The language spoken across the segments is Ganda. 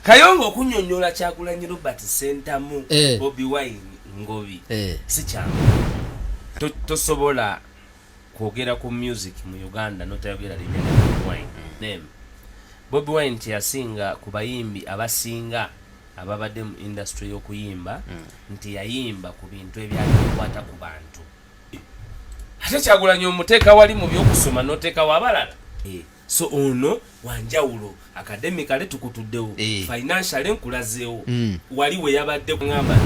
Kayongo okunyonnyola Kyagulanyi Robert Sentamu Bobi Wine ngobi si kyangu. Tosobola kwogera ku music mu Uganda notayogera linnya Bobi Wine name. Bobi Wine yasinga ku bayimbi abasinga ababadde mu industry y'okuyimba nti yayimba ku bintu ebyakwata ku bantu. Ate Kyagulanyi omuteeka wali mu by'okusoma noteeka wabalala. So ono wanjawulo academically tukutuddewo financially nkulazeewo wali we yabadde kungamba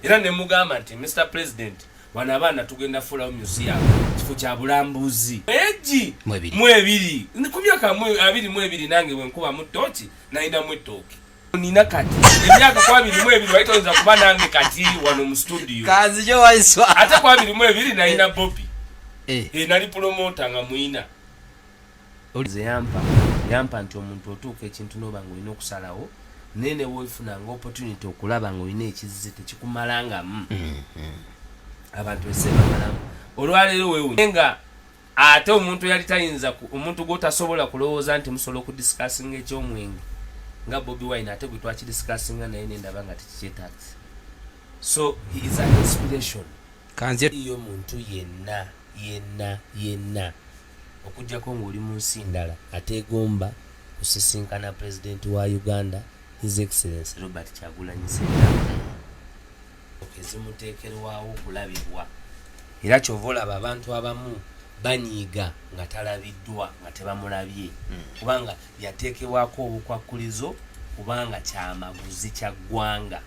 era ne mugamba nti Mr President wana abaana tugenda fulawo museum kifo kya bulambuzi eji mwebiri ku myaka 22 nange bwe nkuba mu tochi naina mu ettooke nina kati emyaka 22 waitoza kuba nange kati wano mu studio kazi jo Waiswa ate 22 naina Bobby nali promoter nga muina olize yampa nti omuntu otuuka ekintu n'obanga olina okusalawo nene woifunanga opportunity okulaba nga olina ekizize tekikumalanga abantu esebamalamu olwaleero weewunga ate omuntu yali tayinza omuntu gwotasobola kulowooza nti musobola okudiscussinga ekyomwenge nga Bobi Wine ate gwe twakidiscussinga naye nendaba nga tekikyetaagisa. So he is an inspiration kanze iyo muntu yenna okujjako ng'oli mu nsi ndala ateegomba kusisinkana president wa Uganda His Excellency Robert Kyagulanyi Sentamu okezimuteekerwawo okulabibwa era kyova olaba abantu abamu banyiiga nga talabiddwa nga tebamulabye kubanga yateekebwako obukwakkulizo kubanga kyamaguzi kya ggwanga.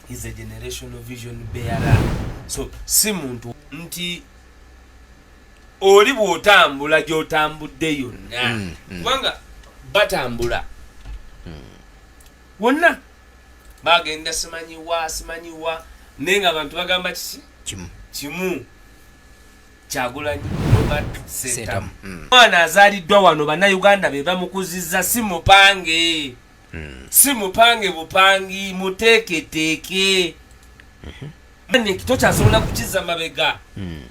He's a generational vision bearer. So si muntu nti oli bw'otambula gy'otambudde yonna kubanga batambula wonna bagenda simanyiwa naye nga abantu bagamba kimu Kyagulanyi Robert Sentamu mwana azaaliddwa wano bannayuganda be bamukuzizza si mupange bupangi muteeketeeke tokyasobola kukiza mabega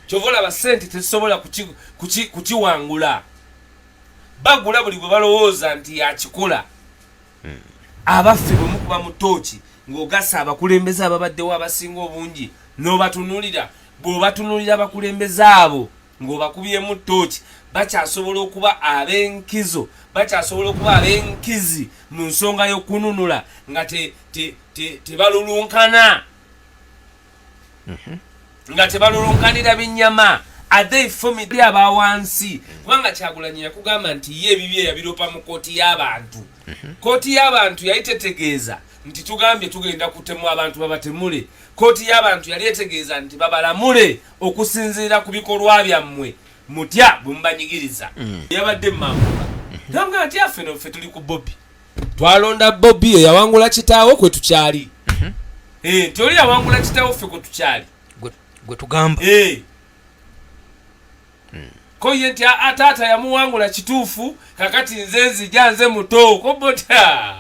kyova olaba ssente tezisobola kukiwangula bagula buli bwe balowooza nti yakikola. Abaffe bwe mukuba mu ttooki ng'ogasa abakulembeze ababaddewo abasinga obungi n'obatunulira bw'obatunulira abakulembeze abo ng'obakubyemu ttooki bakyasobola okuba ab'enkizo bakyasobola okuba ab'enkizi mu nsonga y'okununula nga tebalulunkana nga tebalulunkanira b'ennyama ate family abawansi kubanga Kyagulanyi yakugamba nti ye ebibye yabiropa mu kooti y'abantu. Kooti y'abantu yayitetegeeza nti tugambye tugenda kutemu abantu babatemule. Kooti y'abantu yali etegeeza nti babalamule okusinziira ku bikolwa byammwe mutya bwembanyigiriza yabadde mambuka nanga nti affe tuli ku Bobby twalonda Bobby yawangula kitaawo kwe tukyali nti oli yawangula kitaawo ffe kwe tukyali gwe tugamba ko ye nti ataata yamuwangula kituufu kakati nze nzija nze muto kobota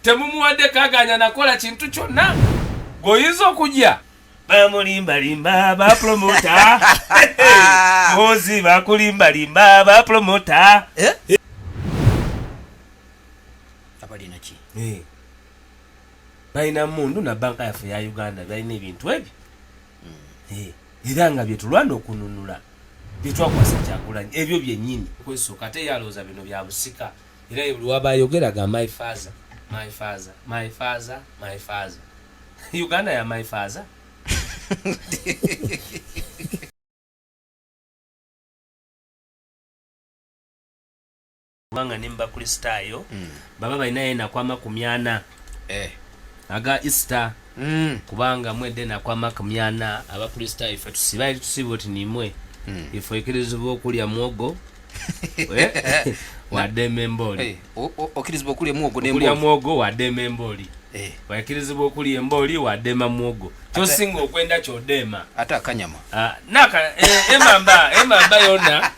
temumuwadde kaganya nakola kintu kyonna gwoyinza okujja bamulimbalimba bapromota mozi bakulimbalimba bapromota abalina ki balina mundu na banka yaffe ya Uganda balina ebintu ebyo era nga byetulwana okununula byetwakwasa Kyagulanyi ebyo byennyini kwesooka ate yalooza bino bya busika era buli wabayogeraga my father Uganda ya my father kubanga nimba kristaayo baba balina yenakwama 80 aga Easter kubanga mwedde nakwama 80 abakristaayo ife tusibaali tusiba oti nimwe ife ekirizibwa okulya mwogo wadde memboli okirizibwa okulya mwogo wadde memboli wakirizibwa okulya emboli wadde mwogo kyosinga okwenda kyodema ate akanyama emamba yonna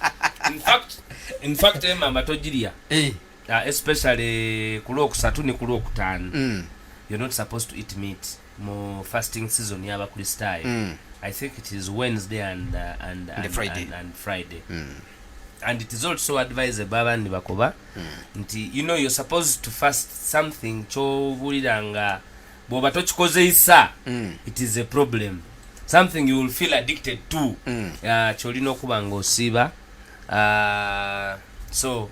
in fact emamba togirya especially ku Lwokusatu ne ku Lwokutaano you're not supposed to eat meat mu fasting season y'abakristaayo. I think it is Wednesday and Friday. and it is also advisable abandi bakoba nti you know you're supposed to fast something kyobuliranga bwoba tokikozeisa it is a problem, something you will feel addicted to kyolina okuba nga osiiba. So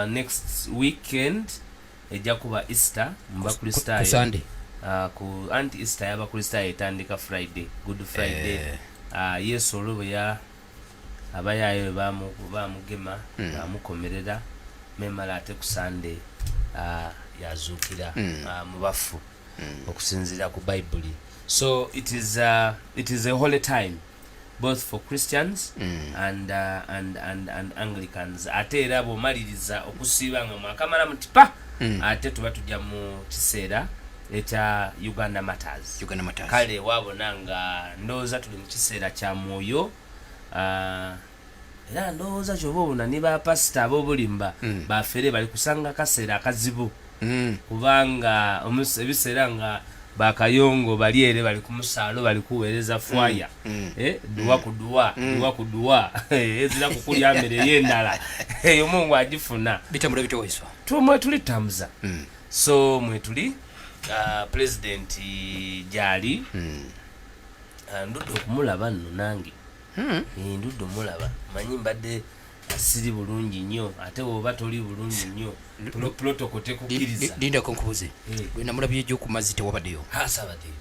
next weekend ejja kuba Easter mbakristaayo Sunday ku anti Easter y'abakristaayo etandika Friday, Good Friday. Yesu olwo ya abayayo bamugema bamukomerera memala ate ku Sunday yazuukira mu bafu okusinzira ku Bible. So it is a holy time both for Christians and Anglicans. Ate era bw'omaliriza okusiiba nga mwakamala mutipa ate tuba tujja mu kiseera ekya Uganda Matters. Kale wabona nga ndowooza tuli mu kiseera kya mwoyo, era ndowooza kyobona ne bapasita ab'obulimba bafere bali kusanga kaseera akazibu kubanga ebiseera nga bakayongo bali ere bali ku musaalo bali kuweereza fwaya duwa ku duwa ezira kukulya mmere y'endala eyo Mungu agifuna bitambula bityo Waiswa tumwe tuli tamuza. So mwe tuli president jali ndudde okumulaba nno nange ndudde omulaba manyi mbadde asiri bulungi nnyo ate oba toli bulungi nnyo protocol tekukiriza. Linda konkubuze gwe namulabye ejjo ku mazzi tewabaddeyo sabaddeyo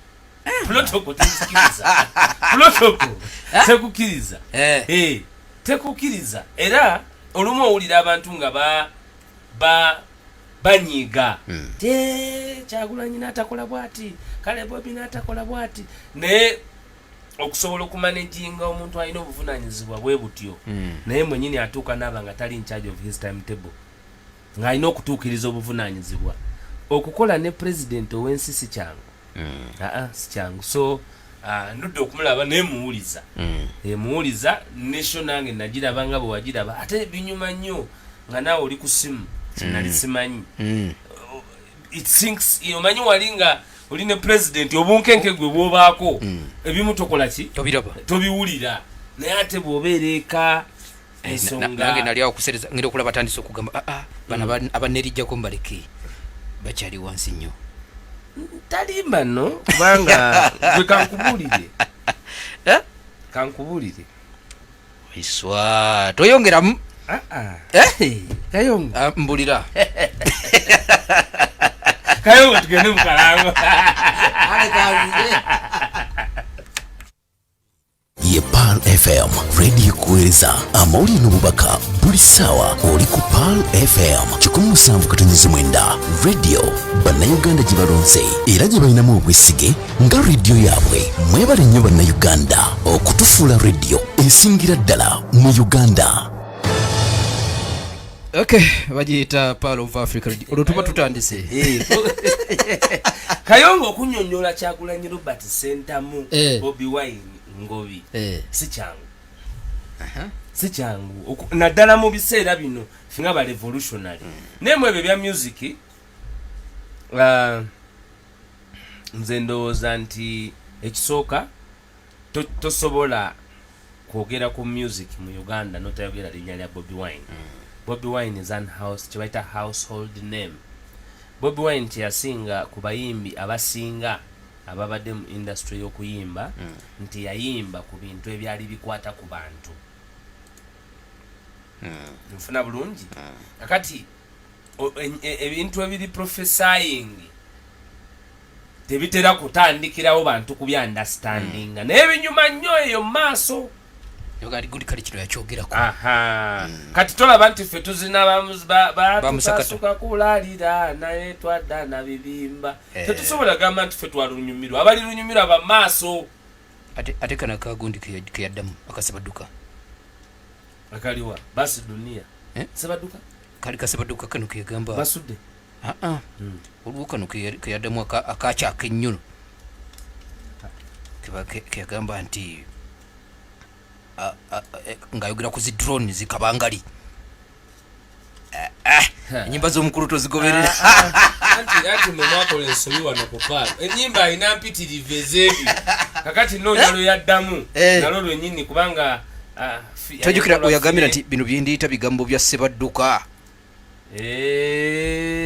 protocol tekukiriza protocol tekukiriza tekukiriza. Era olumu owulira abantu nga banyiga Kyagulanyi n'atakola bwati, kale Bobi n'atakola bwati, naye okusobola okumanaginga omuntu alina obuvunaanyizibwa bwe butyo naye mwenyini atuuka n'aba nga tali in charge of his timetable ng'alina okutuukiriza obuvunaanyizibwa. Okukola ne president ow'ensi si kyangu si kyangu. So ndudde okumulaba naye muwuliza nation nange nagiraba nga bwe wagiraba ate binyuma nnyo nga naawe oli ku simu sinali simanyi. It sinks omanyi wali nga oli ne president obunkenke gwe bwobaako ebimu tokola ki tobiwulira naye ate bw'obeera eka ensonga nange nali awo kusereza ngenda okulaba batandise okugamba bana abanerijjako mbaleke bakyali wansi nnyo talimba no kubanga gwe kankubulire Waiswa toyongeramu kayongo mbulira kayongo tugende mukalango ye Pearl FM radio kuweza amawulire n'obubaka buli ssaawa oli ku Pearl FM 107.9 radio bannayuganda gye balonze era gye balinamu obwesige nga radio yaabwe. Mwebale nnyo bannayuganda okutufuula radio esingira ddala mu Uganda. Okay, bagiyita Pearl of Africa radio. Olwo tuba tutandise kayongo okunnyonnyola Kyagulanyi Robert Sentamu Bobi Wine ngobi si kyangu si kyangu naddala mu biseera bino finga ba revolutionary nemwe ebyo bya music nze ndowooza nti ekisooka tosobola kwogera ku music mu Uganda notayogera linnya lya Bobi Wine. Bobi Wine is a household name. Bobi Wine kyeyasinga ku bayimbi abasinga ababadde mu industry y'okuyimba nti yayimba ku bintu ebyali bikwata ku bantu. Nfuna bulungi kakati ebintu ebiri prophesying tebitera kutandikirawo bantu ku bya understanding naye binyuma nnyo eyo mu maaso yogali guli kali kino yakyogerako. Kati tolaba nti ffe tuzina bamusakasuka kulalira naye twadda na bibimba tetusobola gamba nti ffe twalunyumirwa abali lunyumirwa bamaaso. Ate kana kagundi keyaddamu akasabaduka akaliwa basi dunia sabaduka kali kasabaduka kano kegamba basudde olwo kano keyaddamu akakyaka ennyo kegamba nti ngayogera ku zi drone zikabangali enyimba z'omukulu tozigoberera anti mu mwaka olensoli wano kupaala enyimba alina mpitirivu ez'ebyo kakati noonyalo yaddamu nalo lwennyini kubanga tojukira oyagambira nti bino byendiyita bigambo bya Sebadduka.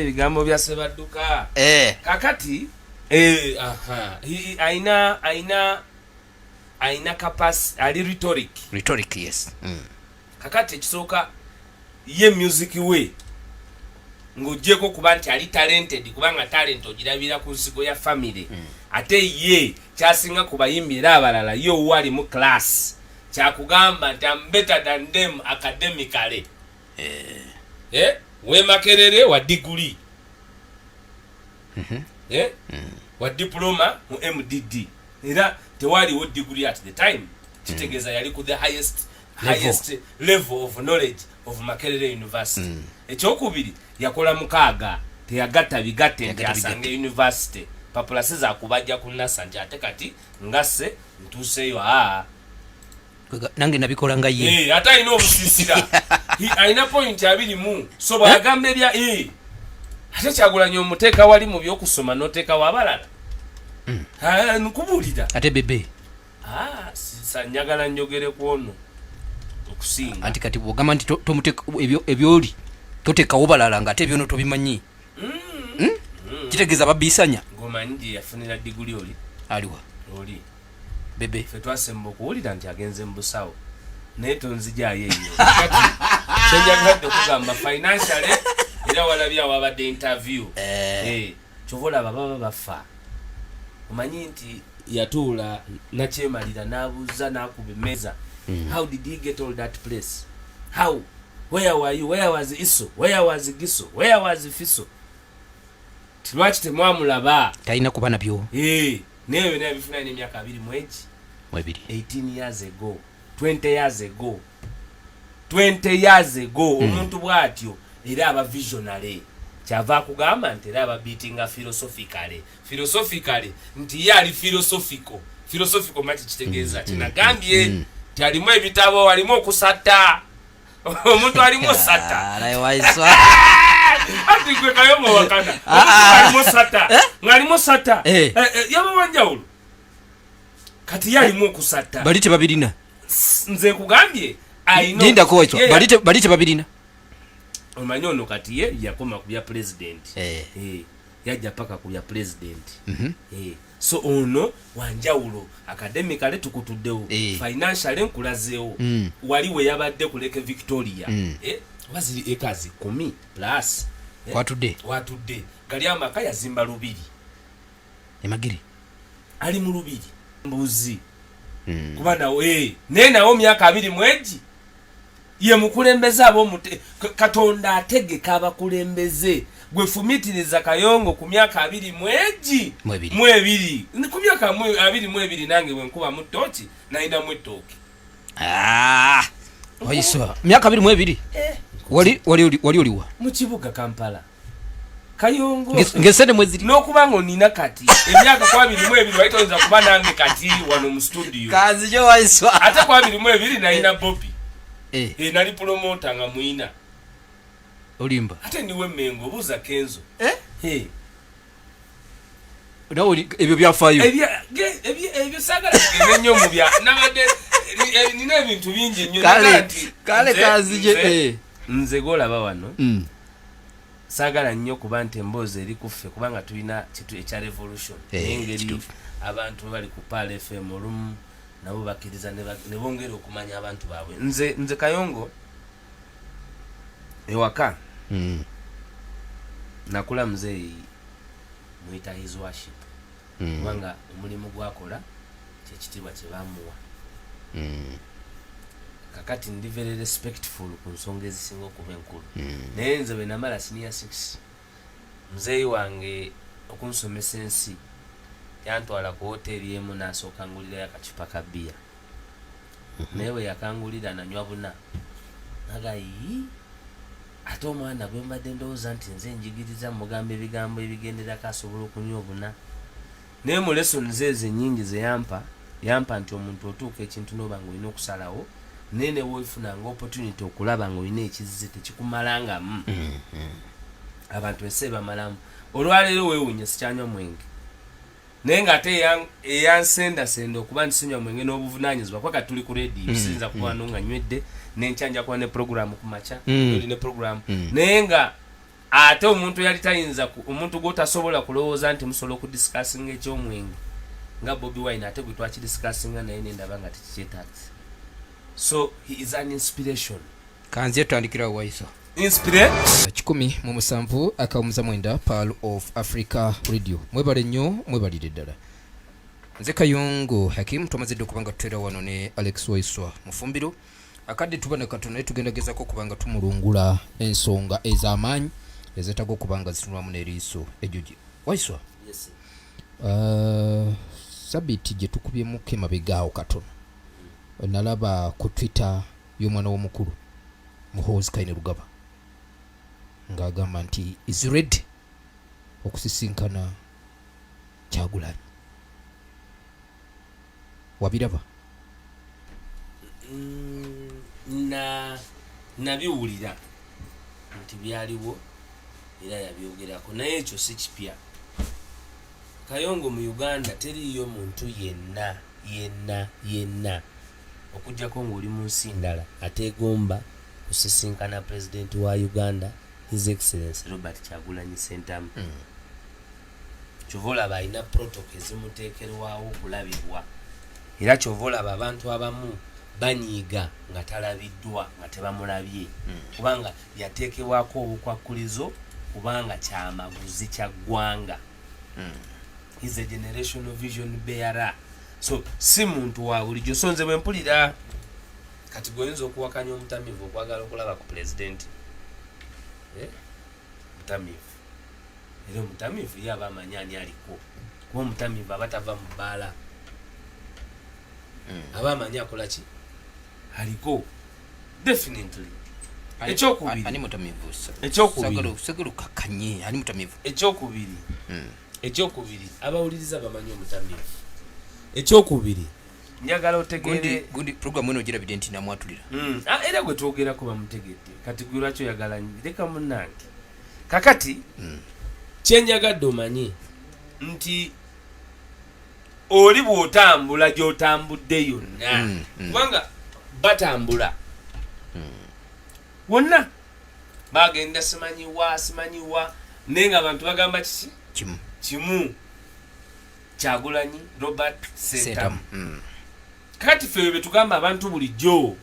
Bigambo bya Sebadduka. Kakati aina capacity ali rhetoric yes. Kakati ekisooka ye music we ng'ogyeko kuba nti ali talented, kubanga talent ogirabira ku nsigo ya family. Ate ye kyasinga ku bayimbi era abalala ye wali mu class kyakugamba nti I'm better than them academically. We Makerere wa degree wa diploma mu MDD era tewali wo degree at the time. Kitegeza yali ku the highest level of knowledge of Makerere University. Ekyokubiri yakola mukaaga teyagatta bigatte nti asange university papulasi za kubajja ku nasa nti ate kati ngase ntuseeyo nange nabikola nga ye ate alina obusisira alina point abiri mu so bwagamba ebya ate Kyagulanyi omuteeka wali mu byokusoma n'oteeka wabalala nkubuulira ate bebe njagala njogere ku ono okusinga anti kati bwogamba nti tomuteeka ebyoli toteekawo balala nga ate ebyono tobimanyi kitegeeza babisanya ng'omanyi gye yafunira diguli oli aliwa oli bebe ffe twasemba okuwulira nti agenze mu busawo naye tonzijaayo eyo kyenjagadde okugamba financially era walabye awabadde interview kyova olaba baba bafa omanyi nti yatuula nakyemalira n'abuuza n'akuba emmeeza how did he get all that place how where were you where was Iso where was Giso where was Fiso tilwaki temwamulaba talina kuba nabyo naye byonna yabifuna n'emyaka 20 18 years ago 20 years ago omuntu bw'atyo era aba visionary kyava kugamba nti era aba beatinga philosophically nti ye ali philosophical mati kitegeeza kinagambye nti alimu ebitabo alimu okusata omuntu alimu osata Waiswa ati gwe kayomo wakana omuntu alimu osata ngalimu osata yaba wanjawulo kati ye alimu okusata bali tebabirina nze kugambye Linda ko Waiswa bali tebabirina omanyi ono kati ye yakoma ku bya president yajja paka ku bya president so ono wanjawulo academically tukutuddewo financially nkulazeewo wali we yabadde kuleke Victoria waziri ekazi 10 plus watudde gali amaka yazimba lubiri emagiri ali mu lubiri mbuzi kuba nawe nawo myaka 2 mwezi ye mukulembeze ab'omute Katonda ategeka abakulembeze gwe fumitiriza Kayongo ku myaka 2 mwezi mwebiri ku myaka 2 mwebiri nange bwe nkuba mu tochi naina mu toki Waiswa myaka 2 mwebiri wali oliwa mu kibuga Kampala Kayongo ngesende mwezi n'okubango nina kati emyaka 2 waitonza kuba nange kati wano mu studio kazi jo Waiswa ate 2 naina Bobby nali promoter nga muina olimba ate niwe Mengo buza Kenzo nawo ebyo byafayo ebyo sagala nnyo mu bya nabadde nina ebintu bingi nnyo kale kazi je nze golaba wano sagala nnyo kuba nti emboozi eri kuffe kubanga tulina kitu ekya revolution engeri abantu bali ku Pal FM olumu nabo bakiriza ne bongera okumanya abantu baabwe nze Kayongo ewaka nakula muzeeyi muyita his worship kubanga omulimu gwakola kyekitiibwa kye bamuwa kakati ndi very respectful ku nsonga ezisinga okuba enkulu naye nze bwe namala senior 6 muzeeyi wange okunsomesa ensi yantwala ku hoteri emu n'asooka ngulirayo akacupa ka bbiya naye bwe yakangulira nanywa buna nagayi ate omwana bwe mbadde ndowooza nti nze njigiriza mugamba ebigambo ebigenderako asobola okunywa obuna naye mu lessons ezo ennyingi ze yampa nti omuntu otuuka ekintu n'oba ng'olina okusalawo naye ne weefunanga opportunity okulaba ng'olina ekizize tekikumalangamu abantu ensi ebamalamu olwaleero weewunya sikyanywa mwenge nenga ate eyansenda senda okuba nsinywa mwenge n'obuvunanyizibwa kwa katuli ku radio sinza kuba nunga nywedde nenchanja kwa ne program ku macha ne program nenga ate omuntu yali tayinza omuntu gotasobola kulowooza nti musolo ku discussing ekyomwenge nga Bobi Wine ate gwe twachi discussing naye nendaba nga tikyetaxi. So he is an inspiration. Kanze tandikira Waiswa. Inspire 17 akamuza mwenda Pearl of Africa Radio. Mwebale nnyo, mwebalire ddala. Nze Kayongo Hakim twamazidde okubanga tutera wano ne Alex Waiswa Mufumbiro. Akadde tubane katone tugendagezako kubanga tumulungula ensonga ez'amaanyi ezetago kubanga zitunwamu n'eriiso ejoji. Waiswa. Yes. Sabiti gye tukubyemu kemabegaawo katono. Nalaba ku Twitter y'omwana w'omukulu Muhoozi Kainerugaba ng'agamba nti is ready okusisinkana Kyagulanyi. Wabiraba? Nabiwulira nti byaliwo era yabyogerako naye ekyo si kipya. Kayongo mu Uganda teriyo muntu yenna okujjako ng'oli mu nsi ndala ateegomba kusisinkana President wa Uganda His Excellency Robert Kyagulanyi Ssentamu. Kyova olaba alina protocol ezimuteekerwawo okulabibwa era kyova olaba abantu abamu banyiiga nga talabiddwa nga tebamulabye kubanga yateekebwako obukwakkulizo kubanga kyamaguzi kya ggwanga. He's a generational vision bearer. So si muntu wa bulijjo so nze bwe mpulira kati goyinza okuwakanya omutamivu okwagala okulaba ku president mutamivu era omutamivu ye aba amanyi ani aliko kuba omutamivu aba tava mu bbaala aba amanyi akola ki aliko definitely. Ekyokubiri abawuliriza bamanyi omutamivu. Ekyokubiri njagala otegeere gundi program eno gira bidenti namwatulira era gwe twogerako bamutegedde kati gwe lwaki oyagala leka munnange kakati kyenjagadde omanyi nti oli bw'otambula gy'otambudde yonna kubanga batambula wonna bagenda simanyiwa naye nga abantu bagamba kiki kimu Kyagulanyi Robert Ssentamu. Kakati ffe bwe tugamba abantu bulijjo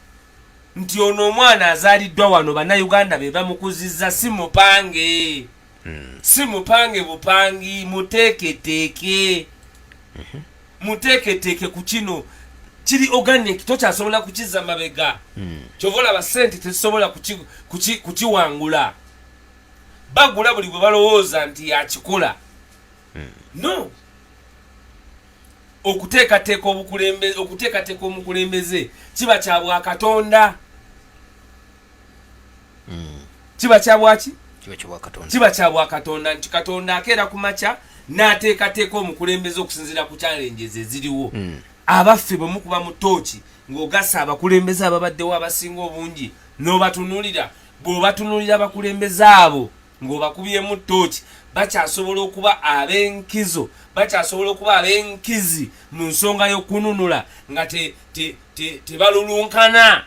nti ono omwana azaaliddwa wano bannayuganda be bamukuzizza si mupange bupangi muteeketeeke ku kino kiri organic tokyasobola kukizza mabega kyova olaba ssente tezisobola kukiwangula bagula buli bwe balowooza nti yakikola no okuteekateeka omukulembeze kiba kya Bwakatonda kiba kya bwaki kiba kya Bwakatonda nti Katonda akeera ku makya n'ateekateeka omukulembeze okusinziira ku challenges eziriwo abaffe bwe mukuba mu tooki ng'ogasa abakulembeze ababaddewo abasinga obungi n'obatunuulira bw'obatunuulira abakulembeze abo ng'obakubyemu tooki bakyasobola okuba ab'enkizo bakyasobola okuba ab'enkizi mu nsonga y'okununula nga tebalulunkana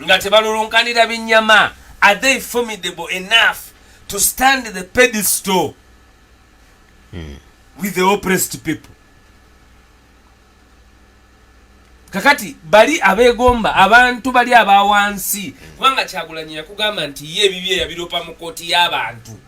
nga tebalulunkanira binnyama. Are they formidable enough to stand the pedestal with the oppressed people? Kakati bali abeegomba abantu bali abawansi kubanga Kyagulanyi yakugamba nti ye ebibye yabiropa mu kooti y'abantu.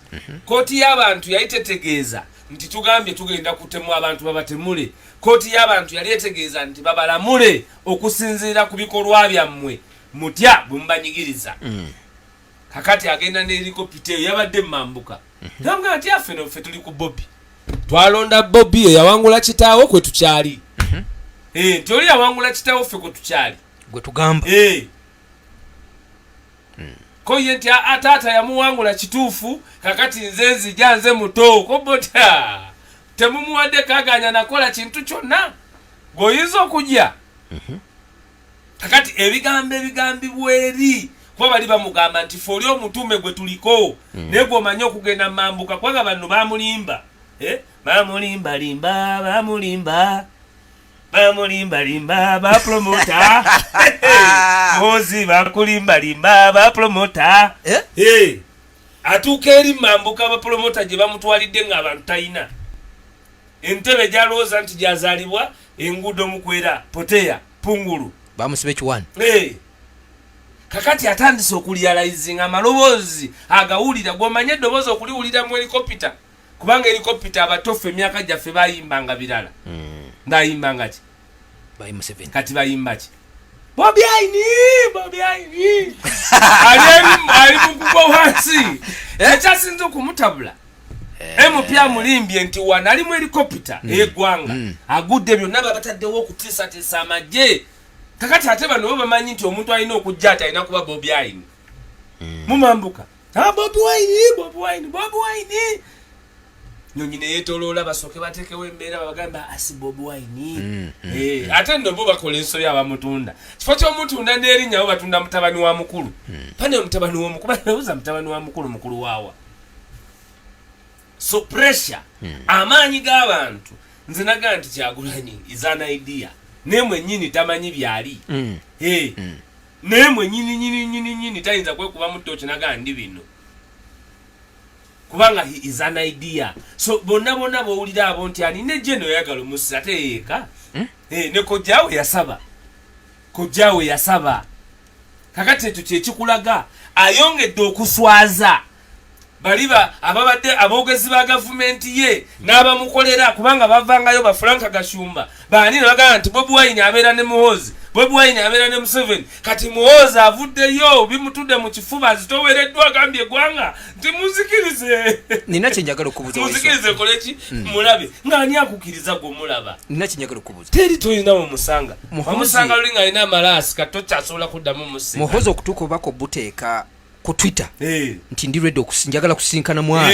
Kooti y'abantu yayitetegeeza nti tugambye tugenda kutemu abantu babatemule. Kooti y'abantu yali etegeeza nti babalamule okusinziira ku bikolwa byammwe mutya bumbanyigiriza. Kakati agenda ne helikopita yabadde mambuka. Nanga ati ffe tuli ku Bobby. Twalonda Bobby yawangula kitaawo kwe tukyali. Toli yawangula kitaawo ffe kwe tukyali. Gwe tugamba. Ko ye nti ataata yamuwangula kituufu kakati nze nzija nze muto kobota temumuwadde kaganya nakola kintu kyonna goyinza okujja. Kakati ebigambibwa eri kuba bali bamugamba nti ffe oli omutume gwe tuliko naye gwe omanyi okugenda mambuka kubanga banno bamulimba bamulimba limba ba promoter mozi bakulimba limba ba promoter atuuka eri mambuka ba promoter gye bamutwalidde nga abantu tayina entebe gyalowooza nti gyazaalibwa enguudo mukwera poteya pungulu bamusibe kiwani kakati atandise okulyalizinga amaloboozi agawulira gwomanye eddoboozi okuliwulira mu helikopita kubanga helikopita abatofu emyaka gyaffe bayimbanga birala bayimbanga ki kati bayimba ki Bobi Wine ali mukugwa wansi ekyasinza okumutabula empya mulimbye nti wana ali mu helikopita eggwanga agudde byonna babataddewo okutiisatiisa amagye kakati ate bano bo bamanyi nti omuntu alina okujja ati alina kuba Bobi Wine mumambuka Bobi Wine nyonyi ne yeetoloola basooke bateekewo embeera babagamba asi Bobi Wine ate nno bo bakola ensobi abamutunda kifo ky'omutunda n'erinnya bo batunda mutabani wa mukulu pane mutabani w'omukulu banauza mutabani wa mukulu waawa so pressure amaanyi g'abantu nze nagaa nti Kyagulanyi is an idea nemwe nnyini tamanyi byali nemwe nnyini tayinza kwekubamu ttooki nagaa ndi bino kubanga he is an idea so bonna bowulira abo nti alina ejjeno oyagala omusi ate yeeka ne kojjaawe yasaba kakati ekyo kyekikulaga ayongedde okuswaza baliba ababadde aboogezi ba gavumenti ye n'abamukolera kubanga bavangayo Frank Gashumba baani nabagamba nti Bobi Wine abeera ne Muhoozi Bobi Wine abeera ne Museveni kati Muhoozi avuddeyo bimutudde mu kifuba azitowereddwa agambye eggwanga nti muzikirize nina kyenjagala okubuuza muzikirize koleki mulabe ng'ani akukiriza gwe mulaba nina kyenjagala okubuuza teri tolina mumusanga omusanga luli ng'alina amalaasi kati tokyasobola kuddamu musinga Muhoozi okutuuka obako buteeka ku Twitter nti ndi ready njagala kusinkana mwana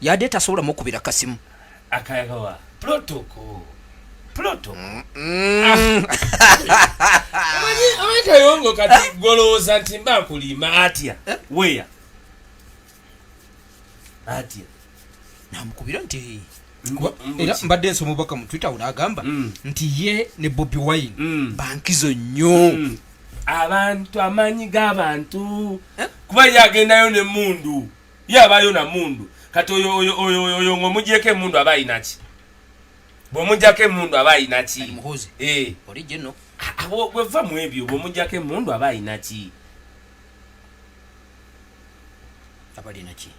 yadde tasobola mukubira kasimu akayagawa protocol amanyikayongo kati golowooza nti mba nkulima atya weya atya namukubira nti era mbadde nsoma obubaka mu Twitter unagamba nti ye ne Bobi Wine bankizo nnyo abantu amanyi g'abantu kuba yagendayo ne mundu yabayo na mundu kati oyo ng'omugyeko emundu aba ayinaki bw'omugyako emundu aba ayinaki Muhoozi original bweva mu ebyo bw'omugyako emundu aba ayinaki abalinaki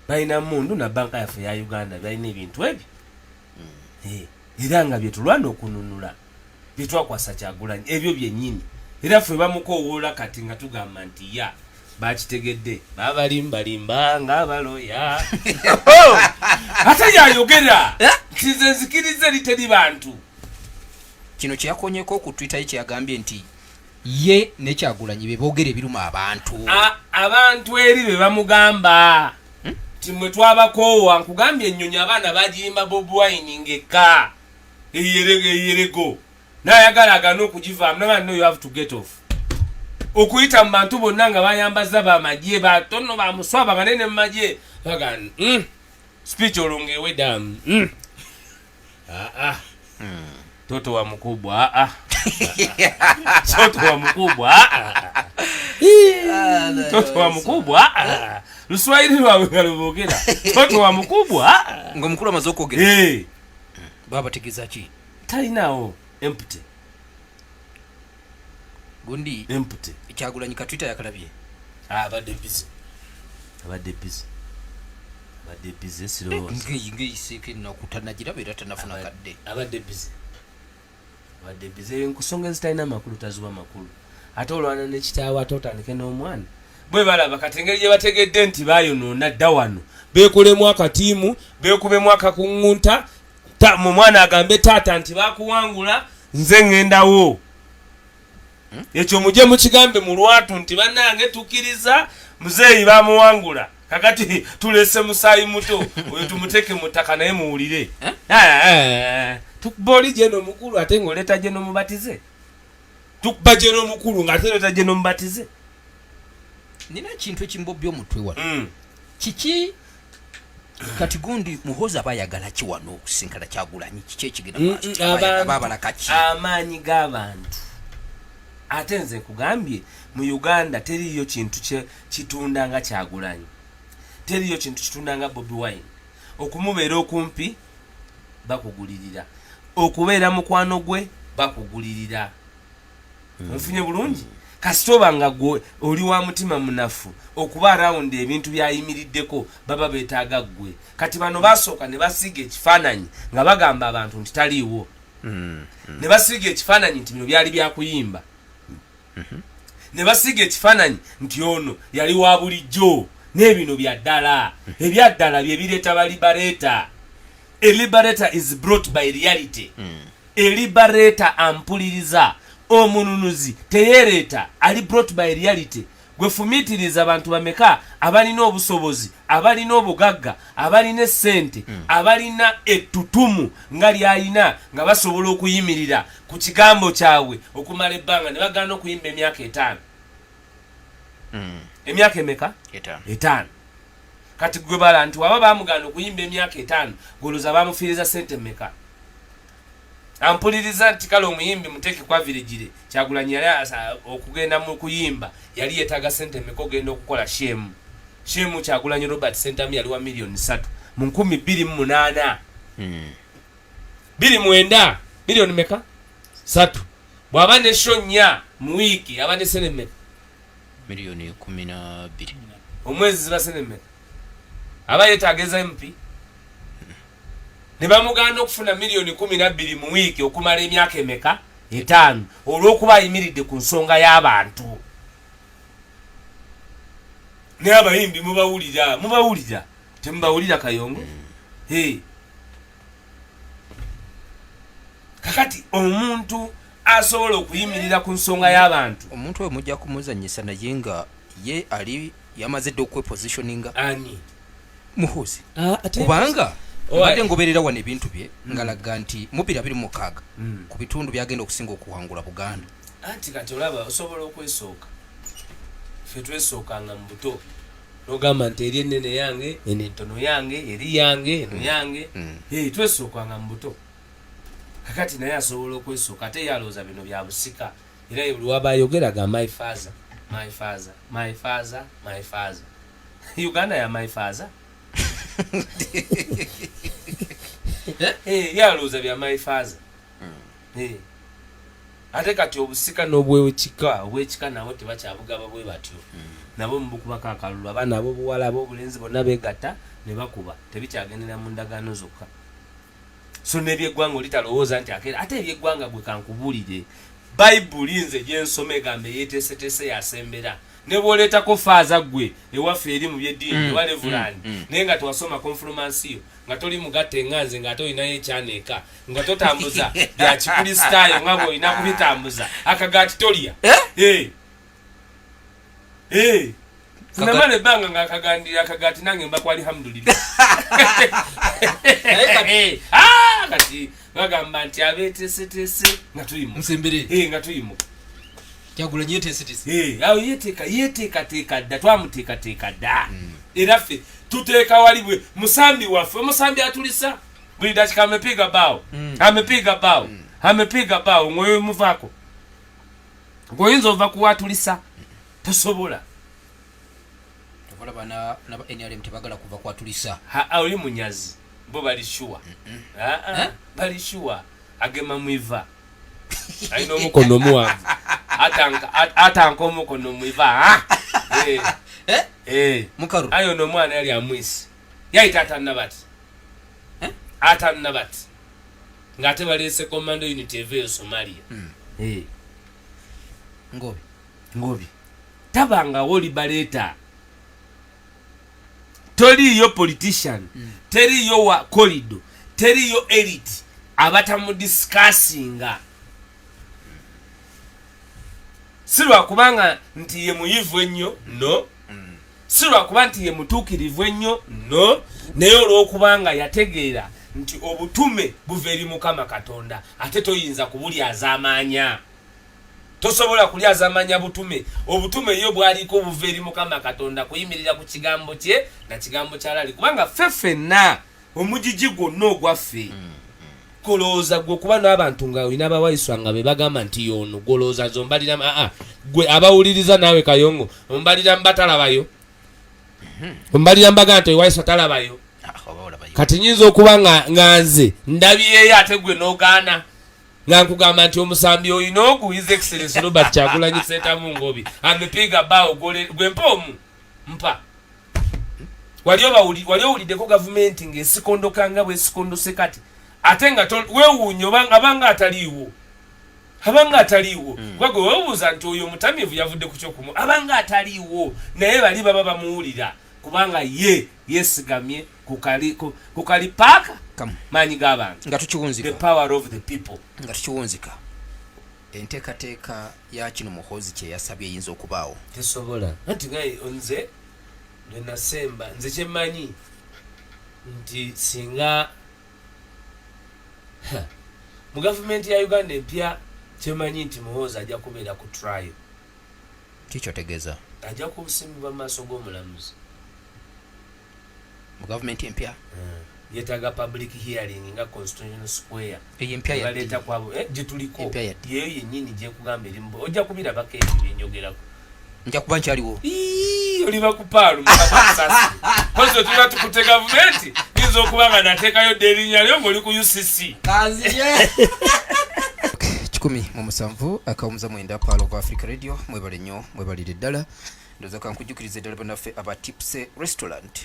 balina mundu na banka yaffe ya Uganda balina ebintu ebyo era nga byetulwana okununula byetwakwasa Kyagulanyi ebyo byennyini era ffe bamukoowoola kati nga tugamba nti ya bakitegedde babalimbalimba ng'abaloya ate yayogera nti ze nzikiriza literi bantu kino kyeyakonyeko ku Twitter ye kyeyagambye nti ye ne Kyagulanyi be boogera ebiruma abantu eri be bamugamba ti mwe twabakoowa nkugambye ennyonyi abaana bagiyimba Bobi Wine ngekka eyerego nayagala agana okugivaamu nabanno you have to get off okuyita mu bantu bonna nga bayambaza bamagye batono bamuswaba banene mu magye bagana speech olongewe damu toto wa mkubwa toto wa mkubwa toto wa mkubwa Luswahili lwawe galubogera toto wa mkubwa ng'omukulu amaze okwogera baba tegeeza ki talinawo empty gundi empty Kyagulanyi ka Twitter yakalabye abadde busy siro ngeyi sike na kutanagira bera tanafuna kadde abadde busy nkusonga zitalina makulu tazuba makulu ate olwana ne kitaawa atotandike n'omwana bwe balaba katengeri gye bategedde nti bayonoona dda wano beekolemu akatiimu beekubemu akakuŋŋunta mu mwana agambe taata nti bakuwangula nze ŋŋendawo ekyo mujje mukigambe mu lwatu nti bannange tukkiriza muzeeyi bamuwangula kakati tulese musaayi muto oyo tumuteeke mu ttaka naye muwulire tukuba oli jeno mukulu ate ng'oleeta jeno mubatize tukuba jeno mukulu ng'ate oleeta jeno mubatize nina ekintu ekimbobya omutwe wano kiki kati gundi muhoza bayagala ki wano okusinkana Kyagulanyi kiki ekigenda ababala kaki amaanyi g'abantu ate nze nkugambye mu Uganda teriyo kintu kitunda nga Kyagulanyi, teriyo kintu kitunda nga Bobi Wine. Okumubeera okumpi bakugulirira, okubeera mukwano gwe bakugulirira. Onfunye bulungi kasitoba nga gwe oli wa mutima munafu okuba around ebintu byayimiriddeko baba beetaaga gwe. Kati bano basooka ne basiga ekifaananyi nga bagamba abantu nti taliiwo, ne basiga ekifaananyi nti bino byali byakuyimba, ne basiga ekifaananyi nti ono yali wa bulijjo n'ebino byaddala. Ebyaddala bye bireeta balibareeta. A liberator is brought by reality. A liberator ampuliriza, omununuzi teyereeta, ali brought by reality. Gwe fumitiriza abantu bameka abalina obusobozi, abalina obugagga, abalina essente, abalina ettutumu nga lyayina nga basobola okuyimirira ku kigambo kyabwe okumala ebbanga ne bagaana okuyimba emyaka 5. Emyaka emeka? 5. Kati gwe bala nti waba bamugana okuyimba emyaka 5 goloza bamufiiriza sente meka. Ampuliriza nti kale omuyimbi muteeke kwa village Kyagulanyi yali okugenda mu kuyimba yali yetaga sente meka ogenda okukola shemu Kyagulanyi Robert Sentamu yali wa million 3 mu 2008. 29 million meka 3 bwaba ne shonya mu wiki abane sene meka milioni 12 omwezi ziba sene meka aba yetageza MP ne bamuganda okufuna milioni 12 mu wiki okumala emyaka emeka 5 olw'okuba ayimiridde ku nsonga y'abantu. Ne abayimbi mubawulira temubawulira Kayongo. Kakati omuntu asobola okuyimirira ku nsonga y'abantu, omuntu oyo mujja kumuzanyisa naye nga ye ali yamaze dde okwepositioninga ani muhozi kubanga badde ngoberera wano ebintu bye ngalaga nti mu 2026 ku bitundu byagenda okusinga okuwangula Buganda. Anti kati olaba osobola okwesooka, ffe twesookanga mu buto n'ogamba nti eri ennene yange eno entono yange eri yange eno yange twesookanga mu buto. Kakati naye asobola okwesooka ate yalooza bino bya busika era buli waba ayogeraga my father. Uganda ya my father. Yalooza bya my father. Ate kati obusika n'obwekika nabo tebakyabugaba bwe batyo. Nabo mubukubako akalulu abaana ab'obuwala ab'obulenzi bonna beegatta ne bakuba tebikyagendera mu ndagaano zokka. So n'ebyeggwanga litalowooza nti akeera ate ebyeggwanga gwe kankubuulire Bayibuli nze gye nsoma egambe yeeteeseteese yasembera ne bw'oleetako faaza ggwe ewaffe eri mu byeddiini ewa Levulandi naye nga tewasoma konfirmansiyo nga toli mugatte enganze ng'ate olinayo ekyaneeka nga totambuza bya kikulisitaayo nga bw'olina kubitambuza akagaati tolya. Namala ebbanga nga akagaati nange mbako alhamdulillah. Kati bagamba nti abeeteeseteese nga tuyimuka Musembere nga tuyimuka Kyagulanyi yeeteeseteese awo yeteekateeka dda twamuteekateeka dda era ffe tuteeka wali bwe musambi waffe omusambi atulisa buli dakika amepiga bao ng'oyo muvaako ng'oyinza ova kuwatulisa tosobola. Bana NRM tebagala kuva kwatulisa oli munyazi bo balishuwa balishuwa agema mwiva alina omukono muwanvu atanka omukono mwiva mukaru ayo n'omwana yali amwisi yayita atannabati ng'ate baleese commando unit eva eyo Somalia. Ngobi tabangawo olibaleeta teriyo politician teriyo wa corridor teriyo elite abatamu discussinga sirwa kubanga nti ye muyivu ennyo no sirwa kuba nti ye mutuukirivu ennyo no naye olw'okubanga yategeera nti obutume buva eri Mukama Katonda ate toyinza kubulyazaamaanya. tosobola kulyaza amanya butume obutume yo bwaliko buveri mukama katonda kuyimirira ku kigambo kye na kigambo kyalali kubanga fefena omujiji gwonna ogwaffe kolooza gwe okuba n'abantu nga olina abawaiswa nga be bagamba nti yono golooza zombalira gwe abawuliriza naawe kayongo ombalira mbatalabayo ombalira mbaga nti Waiswa talabayo kati nyinza okuba nga nze ndabyeyo ate gwe n'ogaana nga nkugamba nti omusambi oyina ogu His Excellency Robert Kyagulanyi Ssentamu Ngobi amepiga bao gwe mpoomu mpa wali owuliddeko gavumenti ng'esikondokanga bwesikondose kati ate nga weewuunye abanga ataliiwo gwagwe weebuuza nti oyo omutamiivu yavudde ku kyokumu abanga ataliiwo naye bali baba bamuwulira kubanga yesigamye ku kali paaka maanyi g'abantu nga tukiwunzika the power of the people nga tukiwunzika enteekateeka ya kino muhoozi kye yasabye eyinza okubaawo tesobola anti nga nze lwenasemba nze kyemmanyi nti singa mu gavumenti ya Uganda empya kyemmanyi nti muhoozi ajja kubeera ku trial kikyotegeeza ajja kusimbibwa mu maaso g'omulamuzi mu gavumenti empya yetaga public hearing nga Constitutional Square empya baleta kwabo gyetuliko yeyo yennyini gyekugamba erimu ojja kubirabako ebyo byenyogerako nja kuba nkyaliwo oliba ku paalu mukamasasi kozi tuba tukute gavumenti yinza okuba nga nateekayo dderinnya lyo ng'oli ku UCC 17 akawumuza mwenda Pearl of Africa Radio mwebale nnyo mwebalire ddala ndoza kankujjukiriza ddala bannaffe aba Tipse Restaurant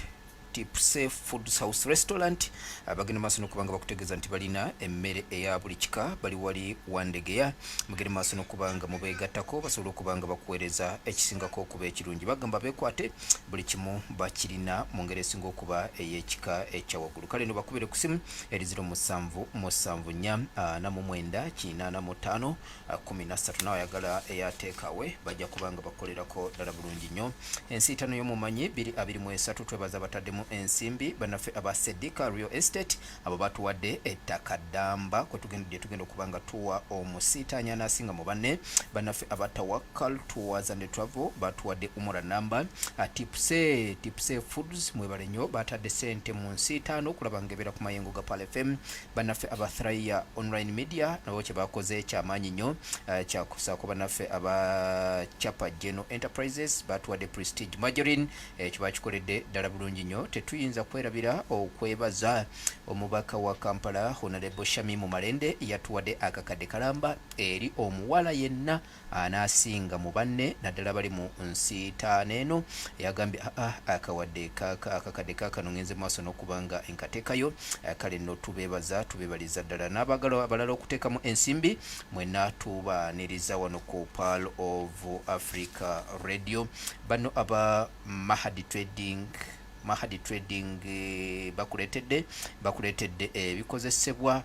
Tipse Food House Restaurant abagenda maaso n'okubanga bakutegeeza nti balina emmere eya buli kika bali wali wandegeya mugende maaso n'okubanga mubeegattako basobola okubanga bakuweereza ekisingako okuba ekirungi bagamba beekwate buli kimu bakirina mu ngeri esinga okuba ey'ekika ekya waggulu kale no bakubire ku simu eri 0774 nawe ayagala eyateekawe bajja kubanga bakolerako ddala bulungi nnyo ensiitano y'omumanyi 223 twebaza bataddemu ensimbi bannaffe aba Sedika Real Estate abo batuwadde ettaka ddamba tugenda okubanga tuwa omusiitaanya n'asinga mu banne bannaffe aba Tawakkal Tours and Travel batuwadde umura namba Tipse Foods mwebale nnyo batadde ssente mu nsiitaano okulaba ngaebeera ku mayengo ga Pal FM bannaffe aba Thraya Online Media nabo kye bakoze ekyamaanyi nnyo kyakusaako bannaffe aba Chapa General Enterprises batuwadde Prestige Margarine ekyo bakikoledde ddala bulungi nnyo tetuyinza kwerabira okwebaza omubaka wa Kampala Honorable Shamimu Malende yatuwadde akakadde kalamba eri omuwala yenna anaasinga mu banne naddala bali mu nsiitaano eno yagambye akawadde akakadde kakano ngenze maaso n'okubanga enkateekayo kale nno tubeebaliza ddala n'abaagala abalala okuteekamu ensimbi mwenna tubaaniriza wano ku Pearl of Africa Radio bano aba Mahadi Trading bakuleetedde ebikozesebwa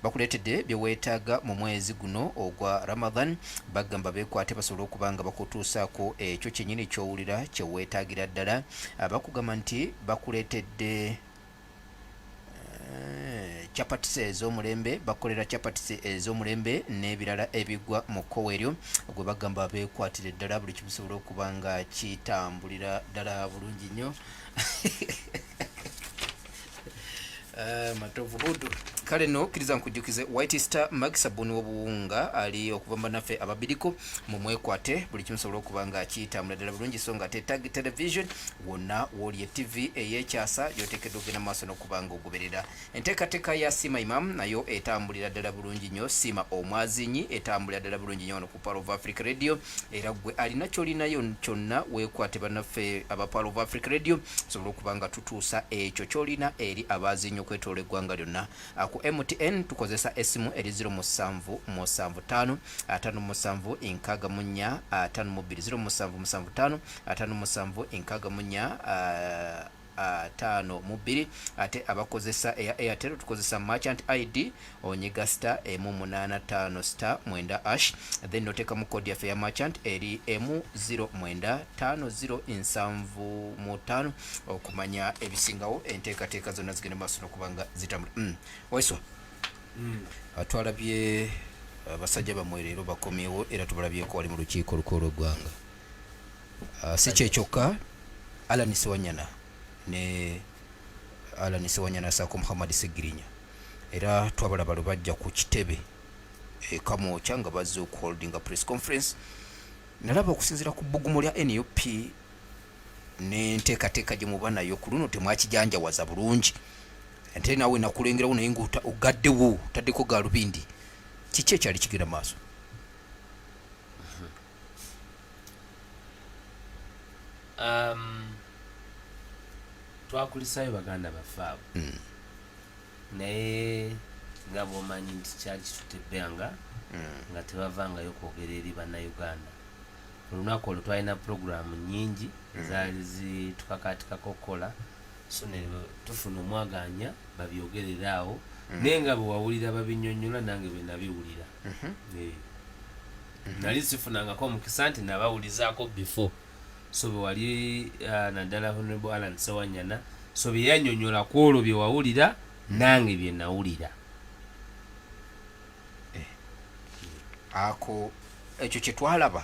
bakuleetedde byeweetaaga mu mwezi guno ogwa Ramadan bagamba beekwate basobole okubanga bakutuusaako ekyo kyennyini kyowulira kyeweetaagira ddala bakugamba nti bakuleetedde chapatisi ez'omulembe bakolera chapatisi ez'omulembe n'ebirala ebigwa mu kkowa eryo gwe bagamba beekwatire ddala buli kibusobola okubanga kitambulira ddala bulungi nnyo matovu budu kale no kiriza nkujjukize White Star Mag sabuni w'obuwunga ali okuva bannaffe ababiriko mu mwekwate buli kimu sobola okubanga kitambula ddala bulungi so nga Tag Television wonna w'oli TV ey'ekyasa yoteekeddwa okugenda maaso n'okubanga ogoberera enteekateeka ya Sima Imam nayo etambulira ddala bulungi nnyo Sima omwazinyi etambulira ddala bulungi nnyo wano ku Pearl of Africa Radio era gwe alina kyolinayo kyonna weekwate bannaffe aba Pearl of Africa Radio sobola okubanga tutuusa ekyo kyolina eri abazinyi okwetoola eggwanga lyonna ku MTN tukozesa esimu eri 0775 57 57 52 ate abakozesa eya Airtel tukozesa merchant ID onyiga star M85 9 then noteka mu code ya merchant eri M095075 okumanya ebisingawo enteekateeka zonna zigenda maaso n'okubanga zitambula Waiswa Atwalabye abasajja bamwe leero bakomyewo era tubalabyeko wali mu lukiiko olukulu lw'eggwanga. Si kyekyoka Alan Sewanyana ne Alan Sewanyana Sako Muhammad Segirinya era twabalaba lubajja ku kitebe Kamwokya nga bazze okuholdinga press conference. Nalaba okusinziira ku bbugumu lya NUP n'enteekateeka gye muba nayo ku luno temwakijanjawaza bulungi. Ate nawe nakulengerawo naye ng'ogaddewo taddeko gaalubindi. Kiki ekyali kigenda maaso? Twakulisayo baganda baffe abo naye nga bw'omanyi nti kyali kitutebanga nga tebavangayo kwogera eri bannayuganda. Olunaku olwo twalina puroguramu nnyingi zaali zitukakaatikako okukola, so ne tufuna omwaganya babyogerera awo naye nga bwe wawulira babinnyonnyola nange bwe nabiwulira. Nali sifunangako omukisa nti nabawulizaako before, so bwe wali naddala Honorable Alan Sewanyana, so bye yannyonnyola ku olwo bye wawulira nange bye nawulira. Ako ekyo kye twalaba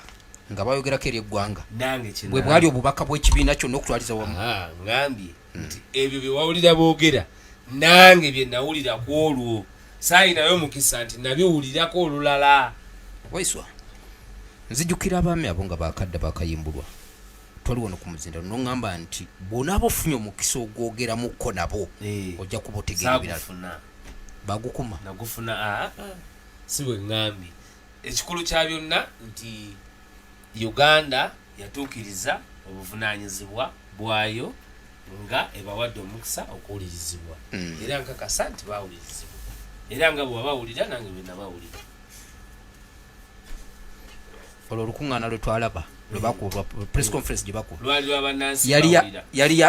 nga bayogerako eri eggwanga nange bwe bwali obubaka bw'ekibiina kyonna okutwaliza wamu. Ngambye nti ebyo bye wawulira boogera nange bye nawulira ku olwo, saayinayo omukisa nti nabiwulirako olulala. Waiswa, nzijukira abaami abo nga bakadde bakayimbulwa, twali wano ku muzinda n'oŋŋamba nti bw'onaaba ofunye omukisa ogwogeramukko nabo ojja kuba otegeera ebirala. Bagukuma? Nagufuna. Si bwe ŋŋambye. Ekikulu kya byonna nti Uganda yatuukiriza obuvunaanyizibwa bwayo nga ebawadde omukisa okuwulirizibwa, era nkakasa nti baawulirizibwa, era nga bwe wabawulira nange bwe nabawulira. Olwo olukuŋŋaana lwe twalaba lwe bakuba press conference gye bakuba lwali lwabannansi yali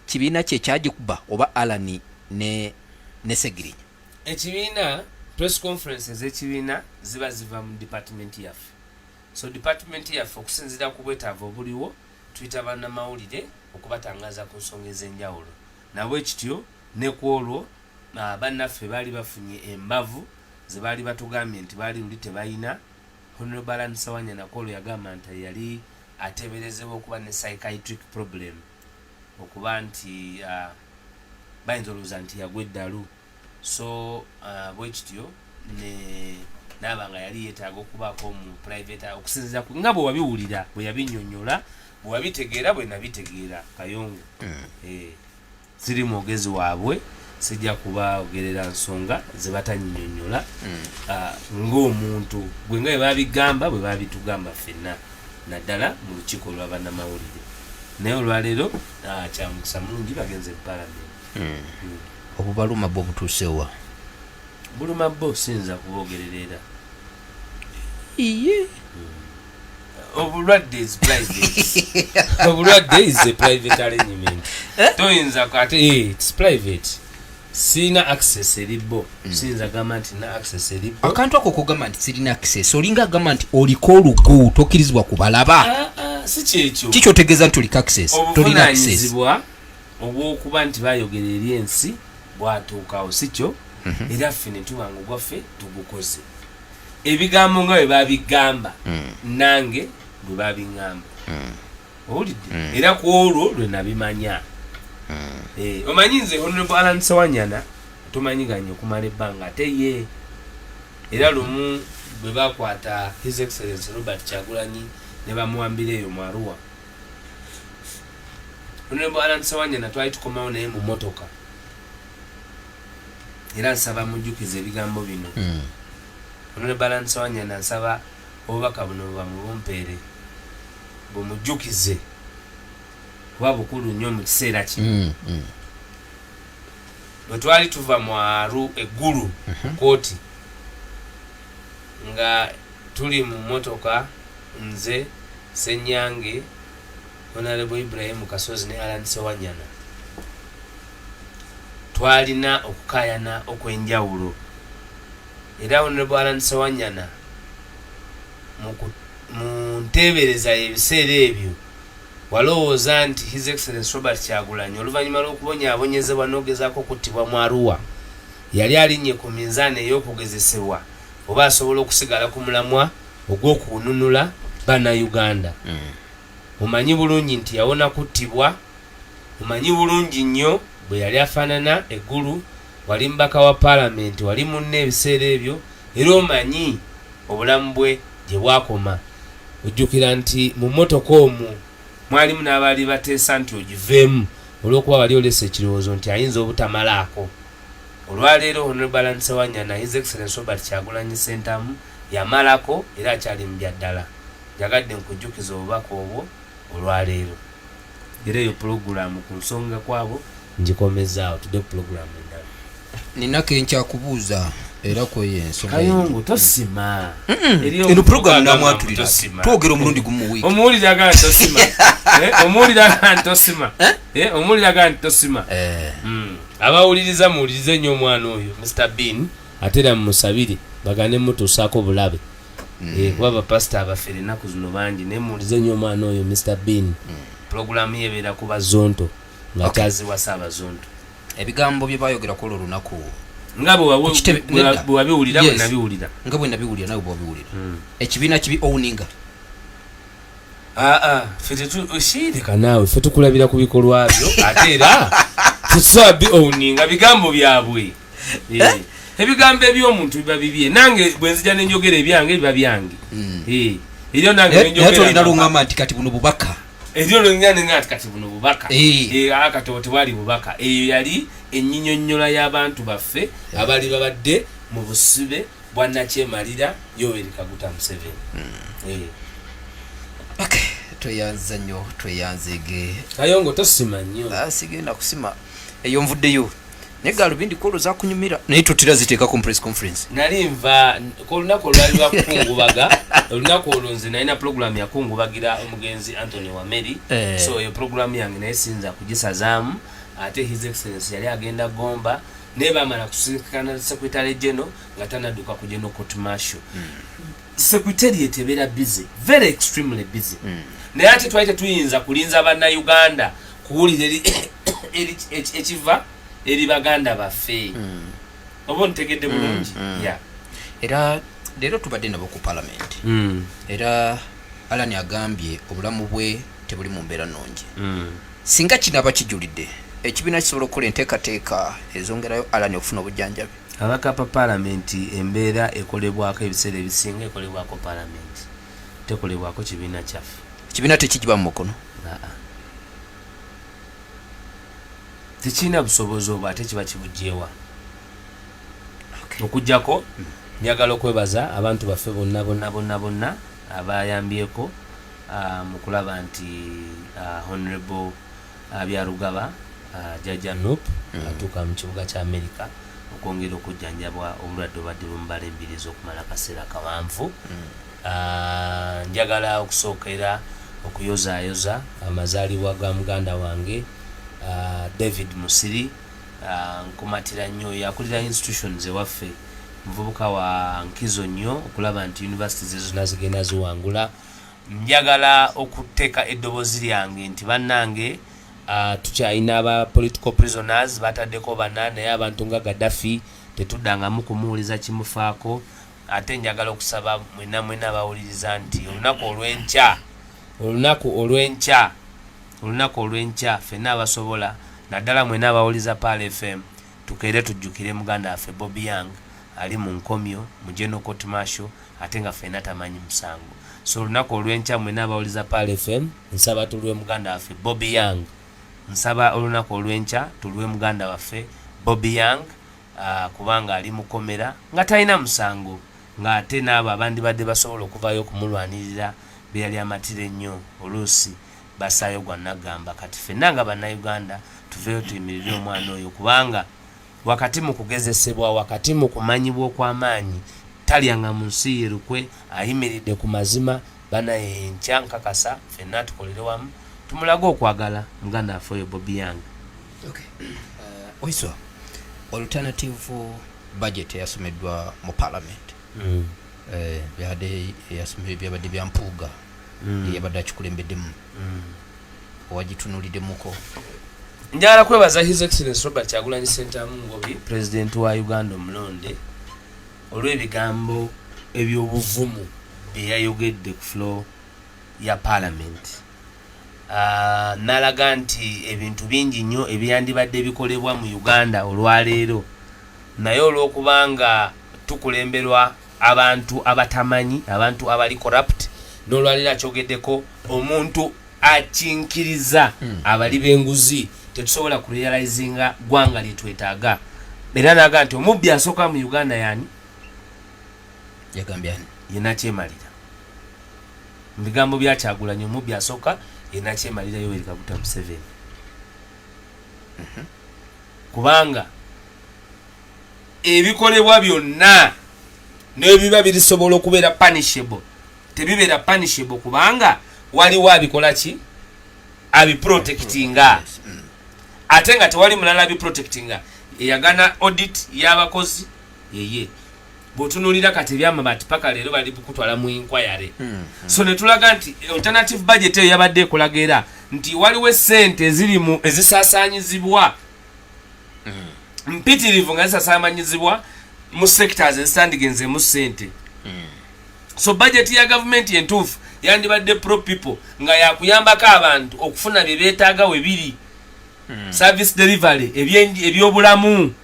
kibiina kye kyagikuba oba Alan ne Segirinya? Ekibiina press conference ez'ekibiina ziba ziva mu department yaffe. So department yaffe okusinziira ku bwetaavu obuliwo tuyita bannamawulire okubatangaza ku nsonga ez'enjawulo. Nabwe kityo ne ku olwo bannaffe baali bafunye embavu ze baali batugambye nti baali luli tebalina. Honorable Alan Sewanyana Kolo yagamba nti yali ateeberezebwa okuba ne psychiatric problem, okuba nti bayinza olowooza nti yagwa eddalu. So bwe kityo n'aba nga yali yeetaaga okubaako mu private okusinziira nga bwe wabiwulira bwe yabinnyonnyola, bwe wabitegeera bwe nabitegeera Kayongo. Siri mwogezi waabwe, sijja kubaogerera nsonga ze batannyonnyola ng'omuntu gwe nga bwe babigamba bwe babitugamba ffenna naddala mu lukiiko lwa bannamawulire. Naye olwaleero kyamukisa mulungi bagenze mu palamenti. Obubaluma bwo butuusewa? Buluma bbo siyinza kuboogerera. Iye obulwadde is private. Obulwadde is a private arrangement. Toyinza kati it's private. Sina access eribo. Siyinza gamba nti na access eribo. Akantu ako kugamba nti sirina access olinga gamba nti oliko olugu tokkirizibwa kubalaba. Si kyekyo. Kikyotegeeza nti olika access. Tolina access. Obwokuba nti bayogera eri ensi bwatuukawo si kyo. Era ffe ne tubanga ogwaffe tugukoze. Ebigambo nga bwe babigamba nange bwe babiŋŋamba. Owulidde? Era ku olwo lwe nabimanya. Omanyi nze Honorable Alan Sewanyana tumanyiganye okumala ebbanga ate ye. Era lumu bwe bakwata His Excellency Robert Kyagulanyi ne bamuwambira eyo mu Arua, Honorable Alan Sewanyana twali tukomawo naye mu motoka. Era nsaba mujjukiza ebigambo bino. Honorable Alan Sewanyana nsaba obubaka buno bamubumpeere bumujjukize kuba bukulu nnyo mu kiseera kino. Bwe twali tuva mu Aru eggulu kooti nga tuli mu motoka nze Senyange Honorable Ibrahim Kasozi ne Alan Sewanyana, twalina okukayana okwenjawulo. Era Honorable Alan Sewanyana mu nteebereza ebiseera ebyo walowooza nti His Excellency Robert Kyagulanyi oluvannyuma lw'okubonyaabonyezebwa n'ogezaako okuttibwa mu Arua yali alinnye ku minzaani ey'okugezesebwa oba asobola okusigala ku mulamwa ogw'okununula bannayuganda. Mumanyi bulungi nti yawona kuttibwa, mumanyi bulungi nnyo bwe yali afaanana eggulu, wali mbaka wa paalamenti, wali munne ebiseera ebyo, era omanyi obulamu bwe gye bwakoma. Ojjukira nti mu mmotoka omwo mwalimu n'abaali bateesa nti ogiveemu olw'okuba wali olesa ekirowoozo nti ayinza obutamalaako. Olwaleero Honorable Nsewanyana His Excellency Robert Kyagulanyi Ssentamu yamalako era akyali mu byaddala. Njagadde nkujjukiza obubaka obwo olwaleero. Era eyo pulogulaamu ku nsonga kwabo ngikomezaawo tudde ku pulogulaamu endala. Nina kenkyakubuuza era kweyo ensonga Kayongo tosima. Eno pulogulaamu namwatulira twogera omulundi gumu mu wiiki. Omuwulira gana tosima. Omuwulira gana tosima. Omuwulira gana tosima. Abawuliriza muwulirize nnyo omwana oyo Mr. Bean ate era mumusabire bagane mutuusaako bulabe. Kuba bapasita abafere ennaku zino bangi naye muwulirize nnyo omwana oyo Mr. Bean. Pulogulaamu ye ebeera ku bazonto nga kyaziwasa abazonto. Ebigambo bye baayogera ku olwo olunaku nga bwe wabiwulira bwe nabiwulira. Nga bwe nabiwulira nawe bwe wabiwulira. Ekibiina kibi owuninga. Leka naawe ffe tukulabira ku bikolwa byo ate era tusobola bi owuninga bigambo byabwe. Ebigambo eby'omuntu biba bibye. Nange bwe nzija ne njogera ebyange biba byange. Eryo nange ne njogera. Tolina luŋŋamba nti kati buno bubaka. Eryo luŋŋande nga kati buno bubaka. Akati tewali bubaka. Eyo yali ennyinnyonnyola y'abantu baffe abali babadde mu busibe bwa Nakyemalira Yoweri Kaguta Museveni. Tweyanza nnyo tweyanzege. Kayongo tosima nnyo. Sigenda kusima eyo nvuddeyo. Ne galubindi kolo zakunyumira naye tutira ziteeka ku press conference. Nali nva ku lunaku olwali lwakukungubaga olunaku olwo nze nalina pulogulaamu yakungubagira omugenzi Anthony Wameri. So eyo pulogulaamu yange naye sinza kugisazaamu ate His Excellency yali agenda Gomba naye baamala kusinkana Secretary General nga tanadduka ku General Court Martial. Secretariat ebeera busy, very extremely busy. Naye ate twali tetuyinza kulinza bannayuganda kuwulira ekiva eri baganda baffe. Oba ntegedde bulungi. Era leero tubadde nabo ku parliament. Era Alani agambye obulamu bwe tebuli mu mbeera nnungi. Singa kinaba kijulidde ekibiina kisobola okukola enteekateeka ezongerayo Alani okufuna obujjanjabi. Abakapa paalamenti embeera ekolebwako ebiseera ebisinga ekolebwako paalamenti tekolebwako kibiina kyaffe. Ekibiina tekigiba mu mukono. Tekirina busobozi obwo ate kiba kibugyewa. Okuggyako njagala okwebaza abantu baffe bonna abayambyeko mu kulaba nti Honorable Byarugaba Jajja Nup atuuka mu kibuga kya Amerika okwongera okujjanjabwa obulwadde obadde bumubala embirizi okumala akaseera kawanvu. Njagala okusookera okuyozaayoza amazaalibwa ga muganda wange David Musiri. Nkumatira nnyo yakulira institutions ewaffe muvubuka wa nkizo nnyo okulaba nti universities ezo zonna zigenda ziwangula. Njagala okuteeka eddoboozi lyange nti bannange tukyalina aba political prisoners bataddeko bana naye abantu nga Gaddafi tetuddangamu kumuwuliza kimufaako. Ate njagala okusaba mwena abawuliriza nti olunaku olw'enkya ffenna abasobola naddala mwena abawuliza Pal FM tukeere tujjukire muganda waffe Bobby Young ali mu nkomyo mu General Court Martial ate nga ffenna tamanyi musango. So olunaku olw'enkya mwena abawuliza Pal FM nsaba tulwe muganda waffe Bobby Young. Nsaba olunaku olw'enkya tulwe muganda waffe Bobby Young kubanga ali mukomera nga talina musango nga ate n'abo abandibadde basobola okuvayo okumulwanirira be yali amatire ennyo oluusi basaayo gwa nagamba. Kati ffenna nga bannayuganda tuveeyo tuyimirire omwana oyo kubanga wakati mu kugezesebwa wakati mu kumanyibwa okw'amaanyi talyanga mu nsi yerukwe ayimiridde ku mazima banaye enkya nkakasa ffenna tukolere wamu tumulage okwagala muganda waffe oyo Bobby Young. Waiswa alternative budget yasomeddwa mu parliament. Byabadde bya mpuuga yabadde akikulembeddemu. Wagitunuliddemuko. njala kwebaza His Excellency Robert Kyagulanyi Ssentamu Ngobi President wa Uganda omulonde olw'ebigambo ebyobuvumu bye yayogedde ku floor ya Parliament. Nalaga nti ebintu bingi nnyo ebyandibadde bikolebwa mu Uganda olwaleero, naye olw'okubanga tukulemberwa abantu abatamanyi, abantu abali corrupt, n'olwaleero akyogeddeko omuntu akinkiriza abali b'enguzi, tetusobola kurealizinga gwanga lyetwetaaga. Era naga nti omubbi asooka mu Uganda yani yagambye ani yena kyemalira. Mu bigambo bya Kyagulanyi omubbi asooka yena kyemalira Yoweri Kaguta Museveni. Kubanga ebikolebwa byonna n'ebiba birisobola okubeera punishable, tebibeera punishable kubanga waliwo abikola ki abiprotectinga, ate nga tewali mulala abiprotectinga. Eyagana audit y'abakozi yeye, bw'otunuulira kati ebyamabati paka leero bali kutwala mu inquiry. So ne tulaga nti alternative budget eyo yabadde ekulaga era nti waliwo essente ezirimu ezisaasaanyizibwa mpitirivu nga zisaasaanyizibwa mu sectors ezitandigenze mu ssente. So budget ya government entuufu yandibadde pro people nga yakuyambako abantu okufuna bye beetaaga we biri, service delivery, ebyobulamu.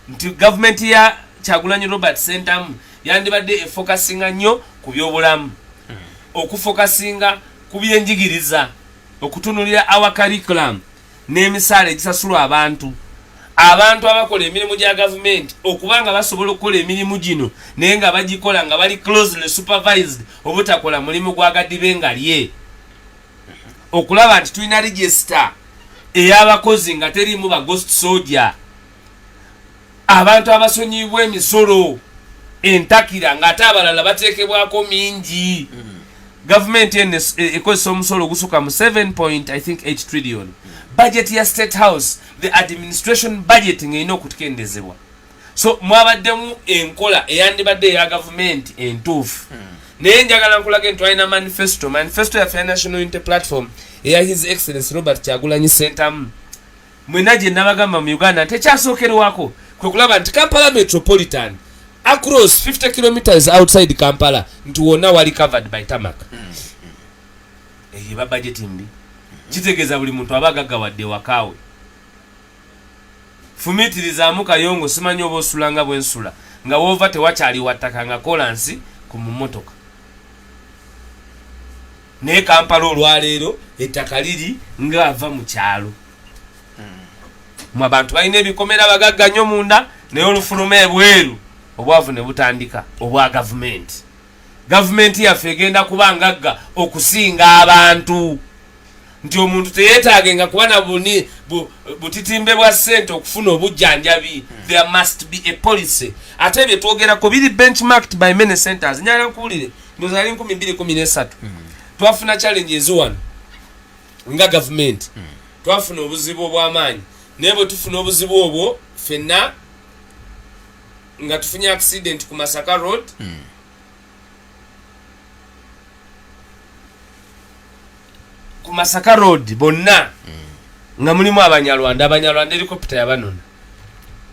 Nti government ya Kyagulanyi Robert Ssentamu yandibadde efokasinga nnyo ku byobulamu, okufokasinga ku byenjigiriza, okutunulira our curriculum n'emisaala egisasulwa abantu abakola emirimu gya government, okubanga basobola okukola emirimu gino naye nga bagikola nga bali closely supervised, obutakola mulimu gwa gadibe nga lye, okulaba nti tulina register ey'abakozi nga terimu ba ghost soldier, abantu abasonyibwa emisolo entakira nga ate abalala bateekebwako mingi. Government ekozesa omusolo ogusuka mu 7.8 trillion. Budget ya State House, the administration budget ng'erina okutukendezebwa. So mwabaddemu enkola eyandibadde eya government entuufu. Naye njagala nkulaga nti walina manifesto ya National Unity Platform eya His Excellency Robert Kyagulanyi Ssentamu. Mwena gye nabagamba mu Uganda tekyasookerwako kwe kulaba nti Kampala Metropolitan across 50 kilometers outside Kampala nti wonna wali covered by tarmac. Eba budget mbi kitegeeza buli muntu aba agaggawadde wakaawe. Fumitirizamu kayongo simanyi oba osulanga bwensula nga woova tewakyali wattaka nga kolansi ku mummotoka. Naye Kampala olwaleero ettaka liri nga ava mu kyalo. Mu abantu balina ebikomera bagagga nnyo munda, naye olufuluma ebweru obwavu ne butandika obwa gavumenti. Gavumenti yaffe egenda kuba ngagga okusinga abantu, nti omuntu teyeetaagenga kuba na butitimbe bwa ssente okufuna obujjanjabi. There must be a policy. Ate ebyo twogerako biri benchmarked by many centers. Nyala nkuwulire ndowooza ali 2013 twafuna challenge eziwano nga gavumenti, twafuna obuzibu obw'amaanyi, naye bwe tufuna obuzibu obwo ffenna nga tufunye accident ku Masaka Road, ku Masaka Road bonna nga mulimu Abanyarwanda helicopter yabanona,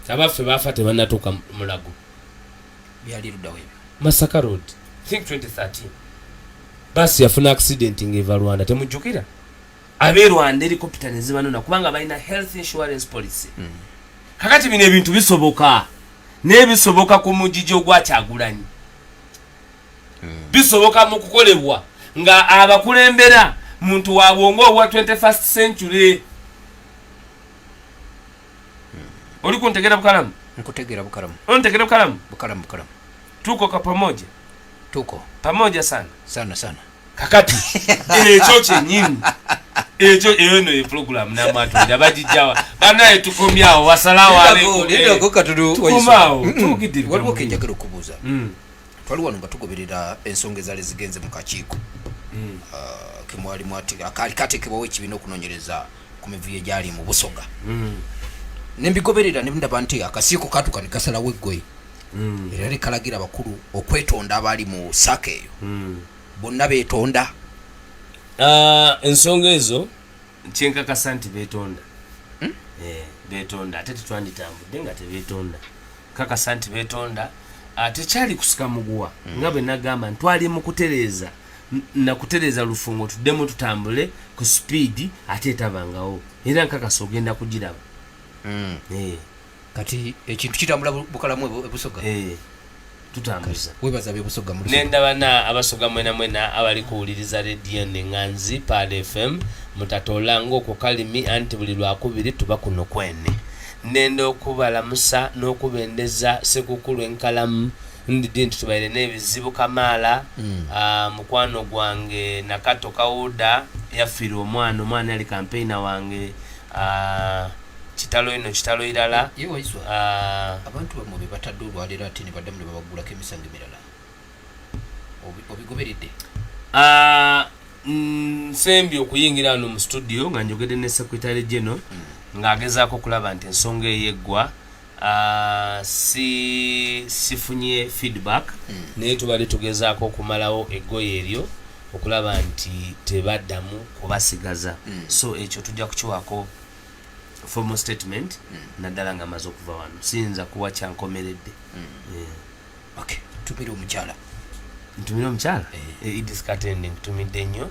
abaffe bafa tebannatuuka Mulago. byali luddawo ebyo Masaka Road, I think 2013 basi yafuna accident ng'eva Rwanda, temujjukira? Abe Rwanda helicopter ne zibanona kubanga balina health insurance policy. Kakati bino ebintu bisoboka, n'ebisoboka ku mujiji ogwa Kyagulanyi, bisoboka mu kukolebwa nga abakulembera muntu wa bwongo obwa 21st century. Oli kuntegera bukalamu? nkutegeera bukalamu. Ontegera bukalamu? Bukalamu. Tuko kwa pamoja. Tuko pamoja sana. Kakati ekyo kyennyini ekyo eno ye program n'amatu abagijjawa banaye tukomyawo wasalawo waliwo kenjagala okubuuza. Twali wano nga tugoberera ensonga ezaali zigenze mu kakiiko kemwalimu ati akaali kateekebwawo ekibiina okunoonyereza ku mivuyo egyali mu Busoga. Nembigoberera ne ndaba nti akasiiko katuka ne kasalawo eggoyi era likalagira abakulu okwetonda abali mu saka eyo. Bonna beetonda. Ensonga ezo kyenkakasa nti beetonda betonda ate tetwanditambudde nga tebetonda kakasa nti betonda tekyali kusika muguwa nga bwe nagamba ntwali mu kutereeza nakutereeza lufungo tuddemu tutambule ku speedi ate etabangawo era nkakasa ogenda kugiraba kati ekintu kitambula bukalamu ebusoga tutambuza webaza byebusoga mu nendabana abasoga mwena abali kuwuliriza rediyo neŋŋanzi Pal FM mutatola ng'okwo kalimi anti buli lwakubiri tuba kuno kwene nenda okubalamusa n'okubendeza sekukulu enkalamu ndidi nti tubaire n'ebizibu kamaala mukwano gwange Nakato Kawuda yafiire omwana yali kampeyina wange kitalo ino kitalo irala ye Waiswa abantu bamwe bebatadde olwaleero ate ne baddamu ne babagulako emisango emirala obigoberedde nsembye okuyingira wano mu studio nga njogedde ne secretary general ng'agezaako okulaba nti ensonga eyeggwa sifunye feedback naye tubadde tugezaako okumalawo eggoye eryo okulaba nti tebaddamu kubasigaza so ekyo tujja kukiwako formal statement naddala nga amaze okuva wano siyinza kuwa kyankomeredde okay tumire omukyala ntumire omukyala idiskatending tumidde nnyo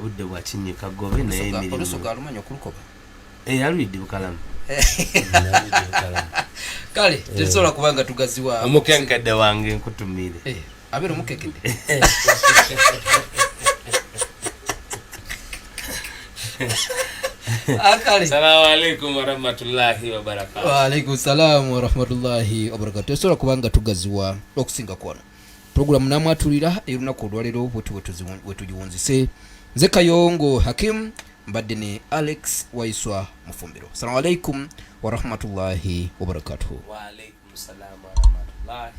budde bwakinyika gobe naye emirimu olusoga alumanya okulukoba alwidde bukalamu kale tetusobola kubanga tugaziwa omukenkedde wange nkutumire abeera omukenkedde Assalamu alaikum warahmatullahi wabarakatuh. Wa alaikum salam warahmatullahi wabarakatuh. Tesobola kubanga tugaziwa okusinga kwano programu namwatulira erunaku olwaleero wetugiwunzise nze Kayongo Hakim mbadde ne Alex Waiswa Mufumbiro. Assalamu alaikum warahmatullahi wabarakatuh. Wa alaikum salam warahmatullahi